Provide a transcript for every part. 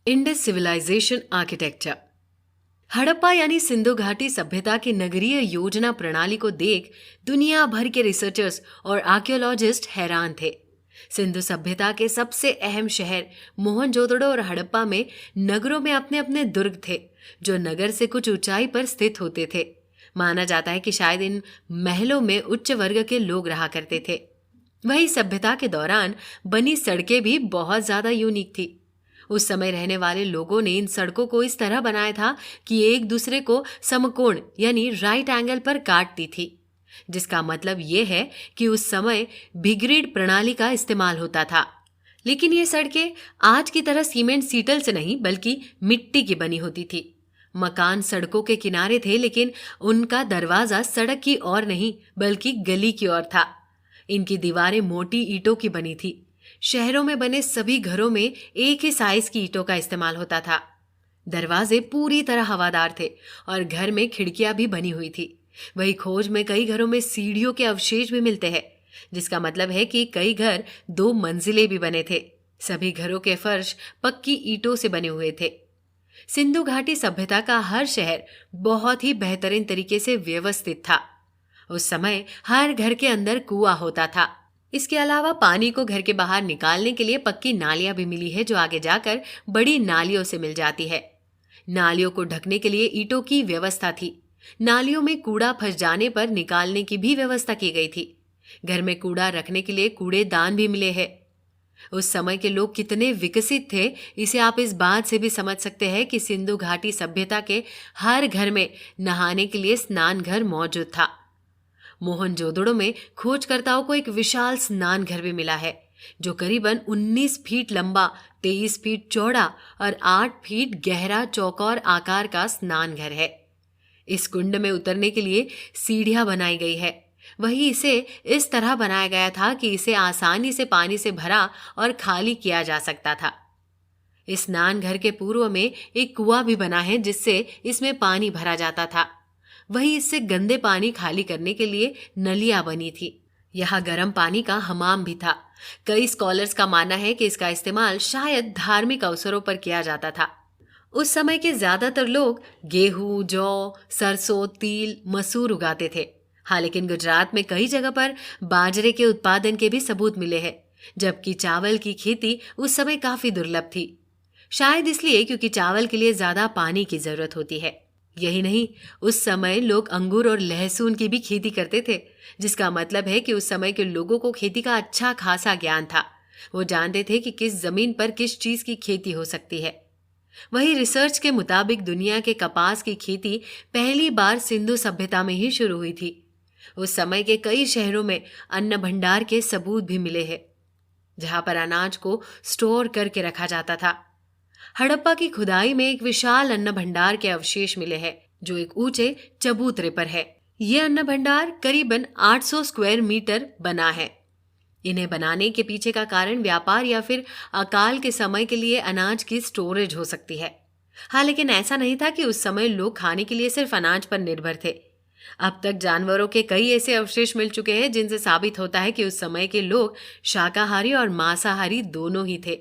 Indus civilisation architecture. Harappa यानी सिंधु घाटी सभ्यता की नगरीय योजना प्रणाली को देख दुनिया भर के रिसर्चर्स और आर्कियोलॉजिस्ट हैरान थे। सिंधु सभ्यता के सबसे अहम शहर मोहनजोदड़ो और हड़प्पा में नगरों में अपने अपने दुर्ग थे, जो नगर से कुछ ऊंचाई पर स्थित होते थे। माना जाता है कि शायद इन महलों में उच्च वर्ग के लोग रहा करते थे। वही सभ्यता के दौरान बनी सड़कें भी बहुत ज्यादा यूनिक थी। उस समय रहने वाले लोगों ने इन सड़कों को इस तरह बनाया था कि एक दूसरे को समकोण यानी राइट एंगल पर काटती थी, जिसका मतलब ये है कि उस समय भिग्रिड प्रणाली का इस्तेमाल होता था। लेकिन ये सड़कें आज की तरह सीमेंट सीटल से नहीं बल्कि मिट्टी की बनी होती थी। मकान सड़कों के किनारे थे, लेकिन उनका दरवाजा सड़क की ओर नहीं बल्कि गली की ओर था। इनकी दीवारें मोटी ईंटों की बनी थी। शहरों में बने सभी घरों में एक ही साइज की ईंटों का इस्तेमाल होता था। दरवाजे पूरी तरह हवादार थे और घर में खिड़कियां भी बनी हुई थी। वही खोज में कई घरों में सीढ़ियों के अवशेष भी मिलते हैं, जिसका मतलब है कि कई घर 2 मंजिले भी बने थे। सभी घरों के फर्श पक्की ईंटों से बने हुए थे। सिंधु घाटी सभ्यता का हर शहर बहुत ही बेहतरीन तरीके से व्यवस्थित था। उस समय हर घर के अंदर कुआं होता था। इसके अलावा पानी को घर के बाहर निकालने के लिए पक्की नालियां भी मिली है, जो आगे जाकर बड़ी नालियों से मिल जाती है। नालियों को ढकने के लिए ईंटों की व्यवस्था थी। नालियों में कूड़ा फंस जाने पर निकालने की भी व्यवस्था की गई थी। घर में कूड़ा रखने के लिए कूड़ेदान भी मिले हैं। उस समय के लोग कितने विकसित थे, इसे आप इस बात से भी समझ सकते हैं कि सिंधु घाटी सभ्यता के हर घर में नहाने के लिए स्नान घर मौजूद था। मोहनजोदड़ो में खोजकर्ताओं को एक विशाल स्नान घर भी मिला है, जो करीबन 19 फीट लंबा, 23 फीट चौड़ा और 8 फीट गहरा चौकोर आकार का स्नान घर है। इस कुंड में उतरने के लिए सीढ़ियां बनाई गई है। वही इसे इस तरह बनाया गया था कि इसे आसानी से पानी से भरा और खाली किया जा सकता था। इस स्नान घर के पूर्व में एक कुआं भी बना है, जिससे इसमें पानी भरा जाता था। वही इससे गंदे पानी खाली करने के लिए नलियां बनी थी। यहाँ गर्म पानी का हमाम भी था। कई स्कॉलर्स का मानना है कि इसका इस्तेमाल शायद धार्मिक अवसरों पर किया जाता था। उस समय के ज्यादातर लोग गेहूं, जौ, सरसों, तिल, मसूर उगाते थे। हाँ, लेकिन गुजरात में कई जगह पर बाजरे के उत्पादन के भी सबूत मिले हैं, जबकि चावल की खेती उस समय काफी दुर्लभ थी। शायद इसलिए क्योंकि चावल के लिए ज्यादा पानी की जरूरत होती है। यही नहीं, उस समय लोग अंगूर और लहसुन की भी खेती करते थे, जिसका मतलब है कि उस समय के लोगों को खेती का अच्छा खासा ज्ञान था। वो जानते थे कि किस जमीन पर किस चीज की खेती हो सकती है। वही रिसर्च के मुताबिक दुनिया के कपास की खेती पहली बार सिंधु सभ्यता में ही शुरू हुई थी। उस समय के कई शहरों में अन्न भंडार के सबूत भी मिले हैं, जहां पर अनाज को स्टोर करके रखा जाता था। हड़प्पा की खुदाई में एक विशाल अन्न भंडार के अवशेष मिले हैं, जो एक ऊंचे चबूतरे पर है। यह अन्न भंडार करीबन 800 स्क्वायर मीटर बना है। इन्हें बनाने के पीछे का कारण व्यापार या फिर अकाल के समय के लिए अनाज की स्टोरेज हो सकती है। हाँ, लेकिन ऐसा नहीं था कि उस समय लोग खाने के लिए सिर्फ अनाज पर निर्भर थे। अब तक जानवरों के कई ऐसे अवशेष मिल चुके हैं, जिनसे साबित होता है कि उस समय के लोग शाकाहारी और मांसाहारी दोनों ही थे।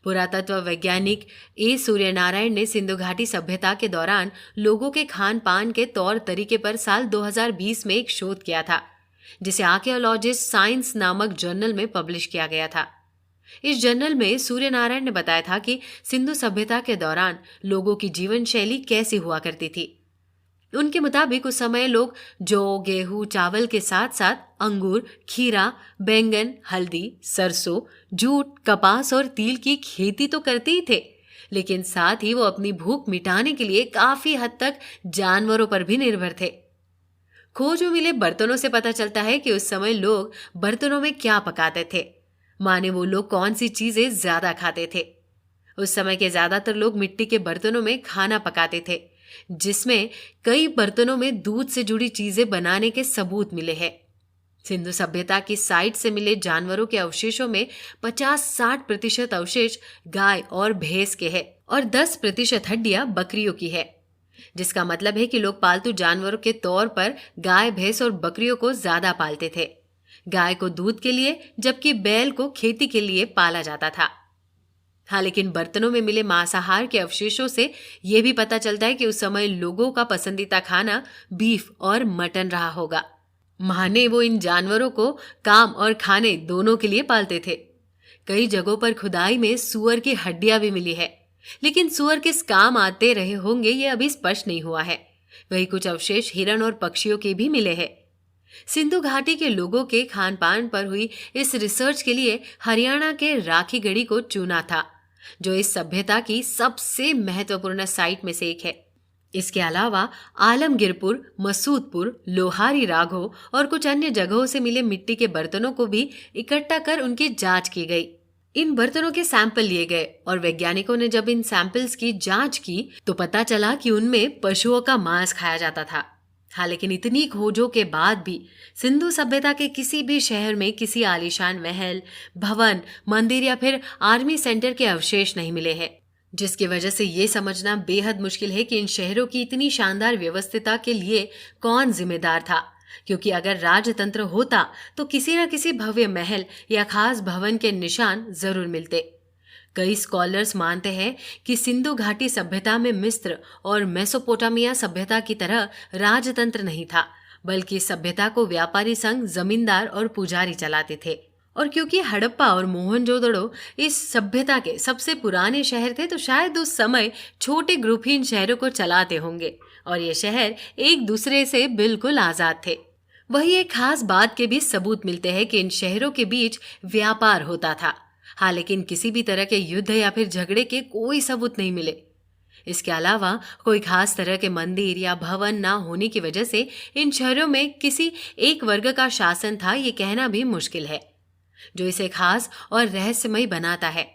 पुरातत्व वैज्ञानिक ए सूर्यनारायण ने सिंधु घाटी सभ्यता के दौरान लोगों के खान पान के तौर तरीके पर साल 2020 में एक शोध किया था, जिसे आर्कियोलॉजिस्ट साइंस नामक जर्नल में पब्लिश किया गया था। इस जर्नल में सूर्यनारायण ने बताया था कि सिंधु सभ्यता के दौरान लोगों की जीवन शैली कैसी हुआ करती थी। उनके मुताबिक उस समय लोग जौ, गेहूं, चावल के साथ साथ अंगूर, खीरा, बैंगन, हल्दी, सरसों, जूट, कपास और तिल की खेती तो करते ही थे, लेकिन साथ ही वो अपनी भूख मिटाने के लिए काफी हद तक जानवरों पर भी निर्भर थे। खोज में मिले बर्तनों से पता चलता है कि उस समय लोग बर्तनों में क्या पकाते थे, माने वो लोग कौन सी चीजें ज्यादा खाते थे। उस समय के ज्यादातर लोग मिट्टी के बर्तनों में खाना पकाते थे, जिसमें कई बर्तनों में दूध से जुड़ी चीजें बनाने के सबूत मिले हैं। सिंधु सभ्यता की साइट से मिले जानवरों के अवशेषों में 50-60% अवशेष गाय और भैंस के हैं और 10% हड्डियां बकरियों की है, जिसका मतलब है कि लोग पालतू जानवरों के तौर पर गाय, भैंस और बकरियों को ज्यादा पालते थे। गाय को दूध के लिए, जबकि बैल को खेती के लिए पाला जाता था। हाँ, लेकिन बर्तनों में मिले मांसाहार के अवशेषों से ये भी पता चलता है कि उस समय लोगों का पसंदीदा खाना बीफ और मटन रहा होगा। माने वो इन जानवरों को काम और खाने दोनों के लिए पालते थे। कई जगहों पर खुदाई में सुअर की हड्डियां भी मिली है, लेकिन सुअर किस काम आते रहे होंगे ये अभी स्पष्ट नहीं हुआ है। वही कुछ अवशेष हिरण और पक्षियों के भी मिले हैं। सिंधु घाटी के लोगों के खान पान पर हुई इस रिसर्च के लिए हरियाणा के राखीगढ़ी को चुना था, जो इस सभ्यता की सबसे महत्वपूर्ण साइट में से एक है। इसके अलावा आलमगीरपुर, मसूदपुर, लोहारी राघो और कुछ अन्य जगहों से मिले मिट्टी के बर्तनों को भी इकट्ठा कर उनकी जांच की गई। इन बर्तनों के सैंपल लिए गए और वैज्ञानिकों ने जब इन सैंपल्स की जांच की तो पता चला कि उनमें पशुओं का मांस खाया जाता था। हाँ, लेकिन इतनी खोजों के बाद भी सिंधु सभ्यता के किसी भी शहर में किसी आलीशान महल, भवन, मंदिर या फिर आर्मी सेंटर के अवशेष नहीं मिले हैं, जिसकी वजह से ये समझना बेहद मुश्किल है कि इन शहरों की इतनी शानदार व्यवस्थितता के लिए कौन जिम्मेदार था। क्योंकि अगर राजतंत्र होता तो किसी न किसी भव्य महल या खास भवन के निशान जरूर मिलते। कई स्कॉलर्स मानते हैं कि सिंधु घाटी सभ्यता में मिस्र और मेसोपोटामिया सभ्यता की तरह राजतंत्र नहीं था, बल्कि सभ्यता को व्यापारी संघ, जमींदार और पुजारी चलाते थे। और क्योंकि हड़प्पा और मोहनजोदड़ो इस सभ्यता के सबसे पुराने शहर थे, तो शायद उस समय छोटे ग्रुप ही इन शहरों को चलाते होंगे और ये शहर एक दूसरे से बिल्कुल आजाद थे। वही एक खास बात के भी सबूत मिलते हैं कि इन शहरों के बीच व्यापार होता था। हाँ, लेकिन किसी भी तरह के युद्ध या फिर झगड़े के कोई सबूत नहीं मिले। इसके अलावा कोई खास तरह के मंदिर या भवन ना होने की वजह से इन शहरों में किसी एक वर्ग का शासन था, ये कहना भी मुश्किल है, जो इसे खास और रहस्यमय बनाता है।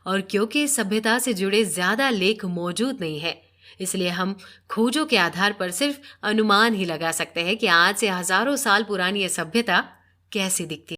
और क्योंकि इस सभ्यता से जुड़े ज्यादा लेख मौजूद नहीं है, इसलिए हम खोजों के आधार पर सिर्फ अनुमान ही लगा सकते हैं कि आज से हजारों साल पुरानी यह सभ्यता कैसी दिखती